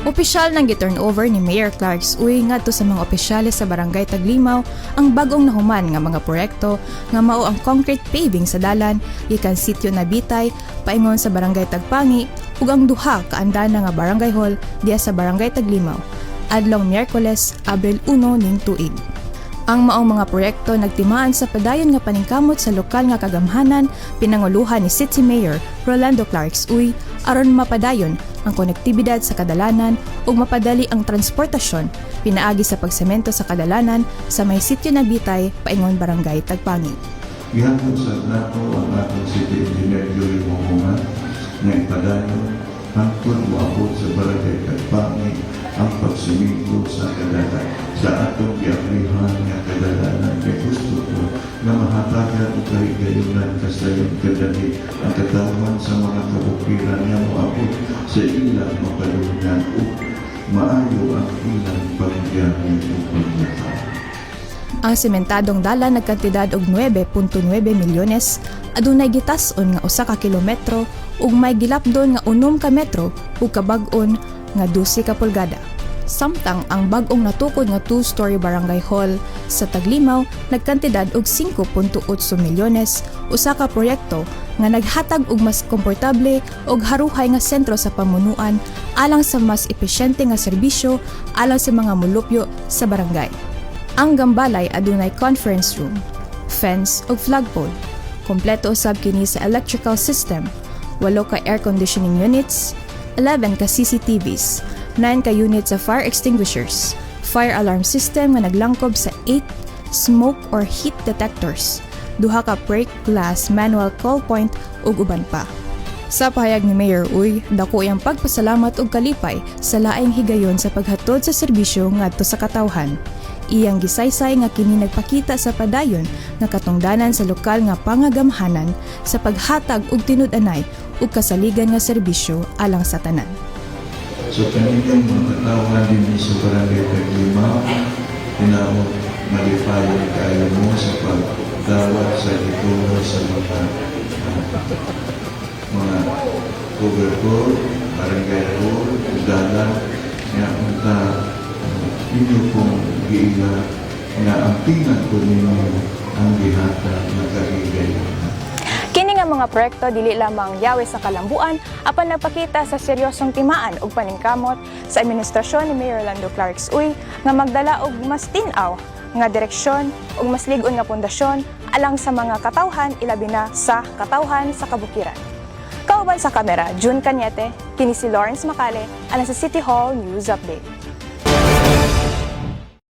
Opisyal nang gi-turnover ni Mayor Clarks Uy ngadto sa mga opisyales sa Barangay Taglimaw ang bagong nahuman nga mga proyekto nga mao ang concrete paving sa dalan gikan sitio Nabitay paingon sa Barangay Tagpangi ug ang duha ka andana nga barangay hall diya sa Barangay Taglimaw adlong Miyerkules, Abril 1 ning tuig. Ang maong mga proyekto nagtimaan sa padayon nga paningkamot sa lokal nga kagamhanan pinanguluhan ni City Mayor Rolando Clarks Uy aron mapadayon ang konektibidad sa kadalanan ug mapadali ang transportasyon pinaagi sa pagsemento sa kadalanan sa may sitio Nabitay paingon Barangay Tagpangi. Gihapon sa nato ang atong City Engineer Joey Momonga na ipadayon hangtod moabot sa Barangay Tagpangi ang pagsimento sa kadalanan sa atong giaplihan nga kadalanan kay gusto ko na mahatagan o kahigayunan kasayon kadali ang katawan sa mga kabukiran nga moabot sa ilang mapalungan o maayo ang ilang pagbiyahe o paglakad. Ang sementadong dalan nagkantidad og 9.9 milyones adunay gitas-on nga 1 ka kilometro ug may gilapdon nga 6 ka metro ug kabag-on nga 12 ka pulgada. Samtang ang bag-ong natukod nga 2-story barangay hall sa Taglimaw nagkantidad og 5.8 milyones, usa ka proyekto nga naghatag og mas komportable ug haruhay nga sentro sa pamunuan alang sa mas epesyente nga serbisyo alang sa mga mulupyo sa barangay. Ang Gambalay adunay conference room, fence ug flagpole. Kompleto usab kini sa electrical system, 8 ka air conditioning units, 11 ka CCTVs, 9 ka units sa fire extinguishers, fire alarm system nga naglangkob sa 8 smoke or heat detectors, 2 ka break glass manual call point ug uban pa. Sa pahayag ni Mayor Uy, dako iyang pagpasalamat ug kalipay sa laing higayon sa paghatod sa serbisyo ngadto sa katawhan. Iyang gisaysay nga kini nagpakita sa padayon nga katungdanan sa lokal nga pangagamhanan sa paghatag og tinud-anay ug kasaligan nga serbisyo alang sa tanan. So kanilang mga katawan din sa Barangay Taglimaw, tinawag malipayon kayo mo sa pagdawat sa ituro sa mga cover-core, barangay hall, dalan, nga unta inyo pong giila nga ang tingnan ko ninyo ang gihata na kahigayon. Kini nga mga proyekto dili lamang yawi sa kalambuan apan nagpakita sa seryosong timaan ug paningkamot sa administrasyon ni Mayor Rolando Clarks Uy nga magdala og mas tin-aw nga direksyon ug mas lig-on nga pundasyon alang sa mga katawhan ilabi na sa katawhan sa kabukiran. Kauban sa kamera, June Cañete, kini si Lawrence Macale alang sa City Hall News Update.